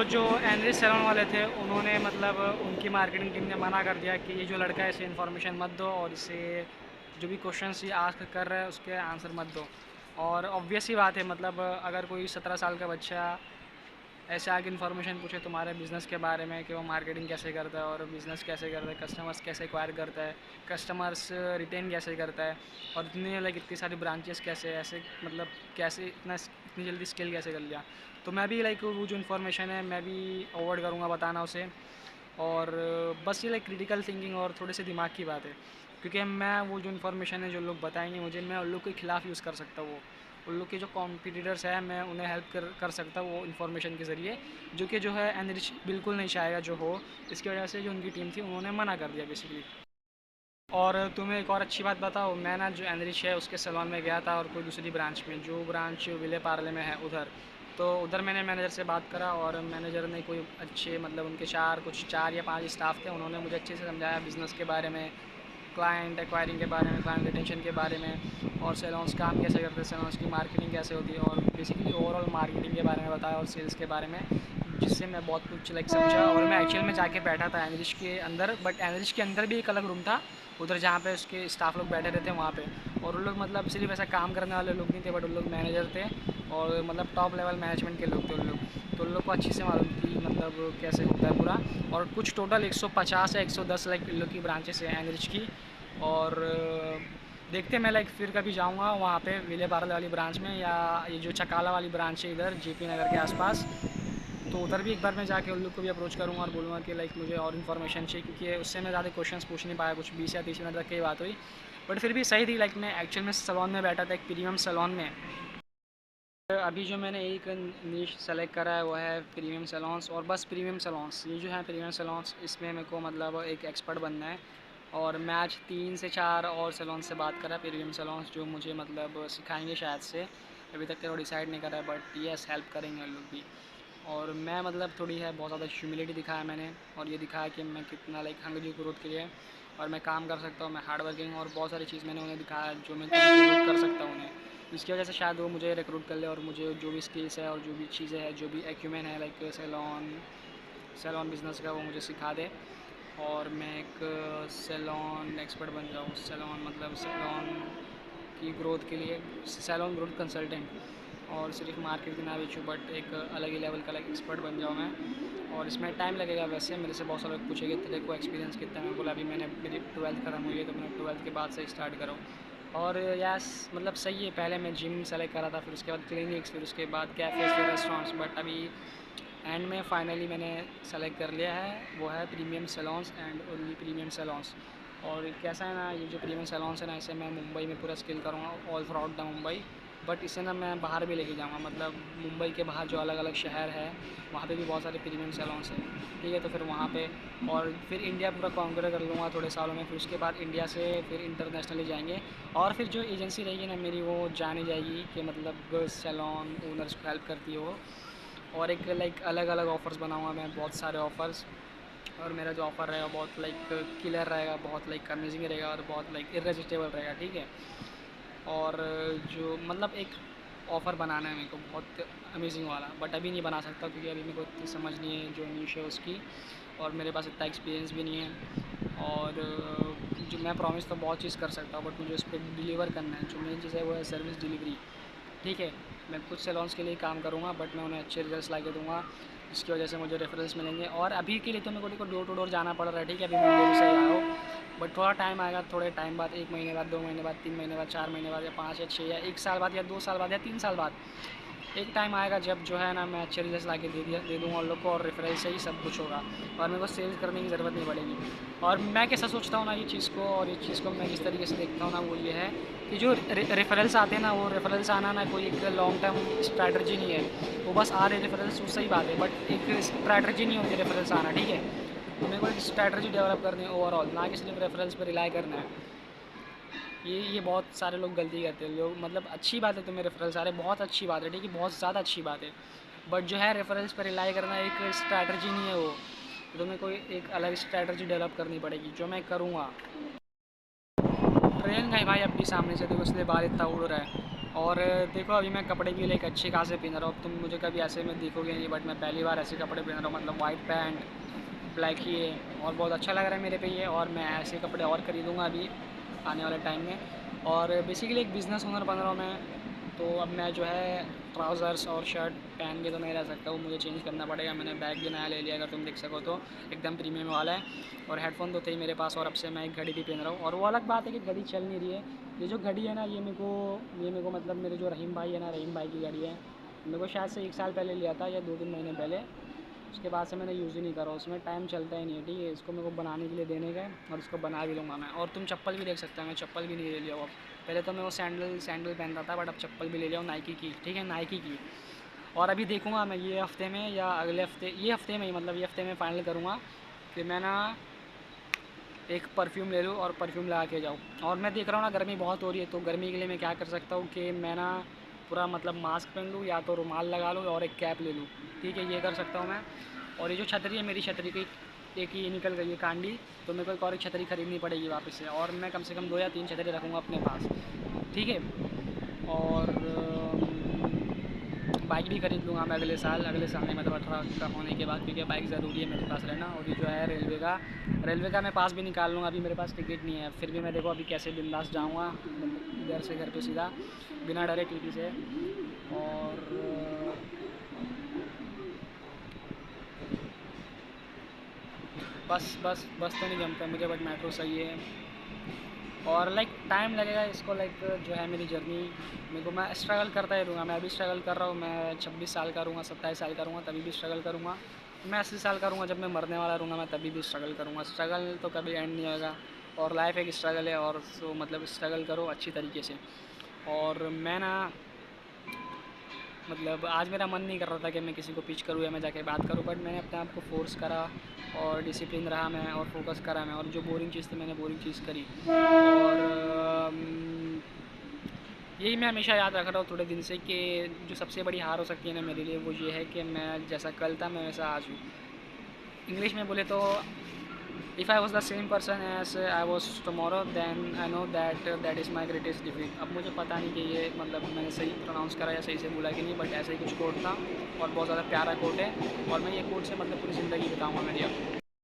जो enrich salon वाले थे उन्होंने मतलब उनकी मार्केटिंग टीम ने मना कर दिया कि ये जो लड़का है इसे इन्फॉर्मेशन मत दो और इसे जो भी क्वेश्चंस ये आस्क कर रहा है उसके आंसर मत दो। और ऑब्वियस ही बात है मतलब अगर कोई 17 साल का बच्चा ऐसे आके इन्फॉर्मेशन पूछे तुम्हारे बिज़नेस के बारे में कि वो मार्केटिंग कैसे करता है और बिज़नेस कैसे करता है, कस्टमर्स कैसे एक्वायर करता है, कस्टमर्स रिटेन कैसे करता है और इतनी लाइक इतनी सारी ब्रांचेस कैसे ऐसे मतलब कैसे इतनी जल्दी स्केल कैसे कर लिया। तो मैं भी लाइक वो जो इन्फॉर्मेशन है मैं भी अवॉइड करूँगा बताना उसे। और बस ये लाइक क्रिटिकल थिंकिंग और थोड़े से दिमाग की बात है, क्योंकि मैं वो जो इन्फॉर्मेशन है जो लोग बताएंगे मुझे मैं उन लोग के खिलाफ़ यूज़ कर सकता हूँ। वो उन लोग के जो कॉम्पिटिटर्स हैं मैं उन्हें हेल्प कर सकता हूँ वो इन्फॉर्मेशन के ज़रिए, जो कि जो है एनरिच बिल्कुल नहीं चाहेगा जो हो। इसकी वजह से जो उनकी टीम थी उन्होंने मना कर दिया बेसिकली। और तुम्हें एक और अच्छी बात बताओ, मैं ना जो एनरिच है उसके सैलून में गया था और कोई दूसरी ब्रांच में, जो ब्रांच विले पार्ले में है उधर। तो उधर मैंने मैनेजर से बात करा और मैनेजर ने कोई अच्छे मतलब उनके चार या पांच स्टाफ थे, उन्होंने मुझे अच्छे से समझाया बिज़नेस के बारे में, क्लाइंट एक्वायरिंग के बारे में, क्लाइंट रिटेंशन के बारे में और सेलॉन्स काम कैसे करते हैं, सेलॉन्स की मार्केटिंग कैसे होती है और बेसिकली ओवरऑल मार्केटिंग के बारे में बताया और सेल्स के बारे में, जिससे मैं बहुत कुछ लाइक समझा। और मैं एक्चुअल में जाके बैठा था एनरिच के अंदर, बट एनरिच के अंदर भी एक अलग रूम था उधर जहाँ पे उसके स्टाफ लोग बैठे रहते हैं वहाँ पे। और उन लोग मतलब सिर्फ ऐसा काम करने वाले लोग नहीं थे, बट उन लोग मैनेजर थे और मतलब टॉप लेवल मैनेजमेंट के लोग थे उन लोग। तो उन लोग को अच्छी से मालूम थी मतलब कैसे होता है पूरा। और कुछ टोटल 150 या 110 लाइक इन लोग की ब्रांचेस हैं एनरिच की। और देखते मैं लाइक फिर कभी जाऊंगा वहाँ पे विले पार्ले वाली ब्रांच में, या ये जो चकाला वाली ब्रांच है इधर जेपी नगर के आसपास, तो उधर भी एक बार मैं जाके उन लोग को भी अप्रोच करूँगा और बोलूँगा कि लाइक मुझे और इन्फॉर्मेशन चाहिए, क्योंकि उससे मैं ज़्यादा क्वेश्चंस पूछ नहीं पाया, कुछ 20 या 30 मिनट तक की बात हुई। बट फिर भी सही थी, लाइक मैं एक्चुअल में सैलून में बैठा था एक प्रीमियम सैलून में। अभी जो मैंने एक नीश सेलेक्ट करा है वो है प्रीमियम सैलून्स, और बस प्रीमियम सैलून्स ये जो है प्रीमियम सैलून्स, इसमें मेरे को मतलब एक एक्सपर्ट बनना है। और मैं आज 3 से 4 और सैलून से बात करा प्रीमियम सैलून्स, जो मुझे मतलब सिखाएंगे शायद से। अभी तक तो डिसाइड नहीं करा है, बट यस हेल्प करेंगे उन लोग भी। और मैं मतलब थोड़ी है बहुत ज़्यादा ह्यूमिलिटी दिखाया मैंने, और ये दिखाया कि मैं कितना लाइक हंग्री ग्रोथ के लिए और मैं काम कर सकता हूँ, मैं हार्ड वर्किंग और बहुत सारी चीज़ मैंने उन्हें दिखाया जो मैं कंट्रीब्यूट कर सकता हूँ उन्हें। इसकी वजह से शायद वो मुझे रिक्रूट कर ले और मुझे जो भी स्किल्स है और जो भी चीज़ें हैं जो भी एक्यूमेन है लाइक सैलून सैलून बिज़नेस का वो मुझे सिखा दे और मैं एक सैलून एक्सपर्ट बन जाऊँ। सैलून मतलब सैलून की ग्रोथ के लिए सैलून ग्रोथ कंसल्टेंट, और सिर्फ मार्केट की ना बेचूँ बट एक अलग ही लेवल का लाइक एक्सपर्ट बन जाऊँ मैं। और इसमें टाइम लगेगा, वैसे मेरे से बहुत सारे लोग पूछेंगे तेरे को एक्सपीरियंस कितना है, मैं बोला अभी मैंने मेरी 12th खत्म हुई है तो मैंने 12th के बाद से स्टार्ट करा। और यस मतलब सही है, पहले मैं जिम सेलेक्ट करा था, फिर उसके बाद क्लिनिक्स, फिर उसके बाद कैफ़ेज़, फिर रेस्टोरेंट्स, बट अभी एंड में फाइनली मैंने सेलेक्ट कर लिया है वो है premium saloons and only premium saloons. और कैसा है ना, ये जो प्रीमियम सैलून्स है ना, इसे मैं मुंबई में पूरा स्किल करूँगा all through out the Mumbai. But इसे ना मैं बाहर भी लेके जाऊँगा, मतलब मुंबई के बाहर जो अलग अलग शहर है वहाँ पे भी बहुत सारे प्रीमियम सैलून्स हैं, ठीक है। तो फिर वहाँ पे और फिर इंडिया पूरा कॉन्कर कर लूँगा थोड़े सालों में, फिर उसके बाद इंडिया से फिर इंटरनेशनली जाएंगे। और फिर जो एजेंसी रहेगी ना मेरी वो जानी जाएगी कि मतलब सैलून ओनर्स को हेल्प करती है वो। और एक लाइक अलग अलग ऑफ़र्स बनाऊँगा मैं, बहुत सारे ऑफ़र्स। और मेरा जो ऑफ़र रहेगा बहुत लाइक किलर रहेगा, बहुत लाइक अमेजिंग रहेगा और बहुत लाइक इररेजिस्टिबल रहेगा, ठीक है। और जो मतलब एक ऑफ़र बनाना है मेरे को बहुत अमेजिंग वाला, बट अभी नहीं बना सकता क्योंकि अभी मेरे को इतनी समझ नहीं है जो नीश है उसकी, और मेरे पास इतना एक्सपीरियंस भी नहीं है। और जो मैं प्रॉमिस तो बहुत चीज़ कर सकता हूँ बट मुझे उस पर डिलीवर करना है, जो मेन चीज़ है वो है सर्विस डिलीवरी, ठीक है। मैं कुछ सैलून्स के लिए काम करूँगा बट मैं उन्हें अच्छे रिजल्ट्स ला के दूँगा, जिसकी वजह से मुझे रेफरेंस मिलेंगे। और अभी के लिए तो मेरे को डोर टू डोर जाना पड़ रहा है, ठीक है। अभी मैं दिल्ली से ही आया हूँ, बट थोड़ा टाइम आएगा, थोड़े टाइम बाद 1 महीने बाद, 2 महीने बाद, 3 महीने बाद, 4 महीने बाद या 5 या 6 या 1 साल बाद या 2 साल बाद या 3 साल बाद एक टाइम आएगा जब जो है ना मैं अच्छे रिजल्ट ला के दे दूँगा उन लोग को, और रेफरल से ही सब कुछ होगा और मेरे को सेल्स करने की ज़रूरत नहीं पड़ेगी। और मैं कैसा सोचता हूँ ना ये चीज़ को, और ये चीज़ को मैं जिस तरीके से देखता हूँ ना वो ये है कि जो रेफरल्स आते हैं ना, वो रेफरल्स आना ना कोई एक लॉन्ग टर्म स्ट्रैटेजी नहीं है। वो बस आ रहे रेफरल्स वो सही बात है, बट एक स्ट्रैटेजी नहीं होती रेफरल्स आना, ठीक है। तो मेरे को एक स्ट्रैटेजी डेवलप करनी है ओवरऑल, ना कि सिर्फ रेफरल्स पर रिलाई करना है। ये बहुत सारे लोग गलती करते हैं, लोग मतलब अच्छी बात है तुम्हें रेफरल्स आ रहे, बहुत अच्छी बात है, ठीक है, बहुत ज़्यादा अच्छी बात है। बट जो है रेफरल्स पर रिलाई करना एक स्ट्रैटेजी नहीं है वो, तो तुम्हें कोई एक अलग स्ट्रैटेजी डेवलप करनी पड़ेगी, जो मैं करूँगा। ट्रेन का ही भाई अब भी सामने से देखो इसलिए बाहर इतना उड़ रहा है। और देखो अभी मैं कपड़े भी लाइक अच्छे खासे पहन रहा हूँ। तुम मुझे कभी ऐसे में देखोगे नहीं, बट मैं पहली बार ऐसे कपड़े पहन रहा हूँ, मतलब वाइट पैंट, ब्लैक ही है, और बहुत अच्छा लग रहा है मेरे पे ये। और मैं ऐसे कपड़े और ख़रीदूँगा अभी आने वाले टाइम में। और बेसिकली एक बिज़नेस ओनर बन रहा हूँ मैं, तो अब मैं जो है ट्राउज़र्स और शर्ट पहन के तो नहीं रह सकता हूँ, मुझे चेंज करना पड़ेगा। मैंने बैग भी नया ले लिया, अगर तुम देख सको तो एकदम प्रीमियम वाला है। और हेडफ़ोन तो थे ही मेरे पास, और अब से मैं एक घड़ी भी पहन रहा हूँ। और वो अलग बात है कि घड़ी चल नहीं रही है। ये जो घड़ी है ना, ये मेरे को मतलब मेरे जो रहीम भाई है ना, रहीम भाई की घड़ी है। मेरे को शायद से 1 साल पहले लिया था या 2-3 महीने पहले। उसके बाद से मैंने यूज़ ही नहीं करा, उसमें टाइम चलता ही नहीं है। ठीक है, इसको मेरे को बनाने के लिए देने का है, और इसको बना भी लूँगा मैं। और तुम चप्पल भी देख सकते हो, मैं चप्पल भी नहीं ले लिया हूँ अब। पहले तो मैं वो सैंडल सैंडल पहनता था, बट अब चप्पल भी ले लिया हूँ नाइकी की। ठीक है, नाइकी की। और अभी देखूँगा मैं ये हफ़्ते में या अगले हफ़्ते, ये हफ़्ते में ही, मतलब ये हफ़्ते में फ़ाइनल करूँगा कि मैं ना एक परफ्यूम ले लूँ और परफ्यूम लगा के जाऊँ। और मैं देख रहा हूँ ना, गर्मी बहुत हो रही है, तो गर्मी के लिए मैं क्या कर सकता हूँ कि मैं ना पूरा मतलब मास्क पहन लूँ, या तो रुमाल लगा लूँ, और एक कैप ले लूँ। ठीक है, ये कर सकता हूँ मैं। और ये जो छतरी है, मेरी छतरी की एक ही निकल गई है कांडी, तो मेरे को एक और एक छतरी ख़रीदनी पड़ेगी वापस से। और मैं कम से कम 2 या 3 छतरी रखूँगा अपने पास। ठीक है। और बाइक भी खरीद लूँगा मैं अगले साल नहीं, मतलब 18 का होने के बाद, क्योंकि बाइक ज़रूरी है मेरे पास रहना। और ये जो है रेलवे का मैं पास भी निकाल लूँगा। अभी मेरे पास टिकट नहीं है, फिर भी मैं देखो अभी कैसे बिंदास जाऊँगा, मतलब इधर से घर पे सीधा, बिना डरे टीटी से। और बस तो नहीं जमता मुझे, बट मेट्रो सही है। और लाइक टाइम लगेगा इसको, लाइक जो है मेरी जर्नी, मेरे को, मैं स्ट्रगल करता ही रहूँगा। मैं अभी स्ट्रगल कर रहा हूँ, मैं 26 साल का रहूँगा, 27 साल का रहूँगा, तभी भी स्ट्रगल करूँगा। मैं 80 साल का रहूँगा, जब मैं मरने वाला रहूँगा, मैं तभी भी स्ट्रगल करूँगा। स्ट्रगल तो कभी एंड नहीं होगा, और लाइफ एक स्ट्रगल है। और सो मतलब स्ट्रगल करो अच्छी तरीके से। और मैं ना, मतलब आज मेरा मन नहीं कर रहा था कि मैं किसी को पिच करूँ या मैं जाके बात करूँ, बट मैंने अपने आप को फ़ोर्स करा, और डिसिप्लिन रहा मैं, और फोकस करा मैं, और जो बोरिंग चीज़ थी मैंने बोरिंग चीज़ करी। और यही मैं हमेशा याद रख रहा हूँ थोड़े दिन से, कि जो सबसे बड़ी हार हो सकती है ना मेरे लिए, वो ये है कि मैं जैसा कल था मैं वैसा आज हूँ। इंग्लिश में बोले तो, if I was the same person as I was tomorrow, then I know that that is my greatest defeat. अब मुझे पता नहीं कि ये मतलब मैंने सही प्रोनाउंस करा या सही से बोला कि नहीं, बट ऐसा ही कुछ कोट था, और बहुत ज़्यादा प्यारा कोट है। और मैं ये कोट से मतलब पूरी ज़िंदगी बिताऊँगा मेरी अब।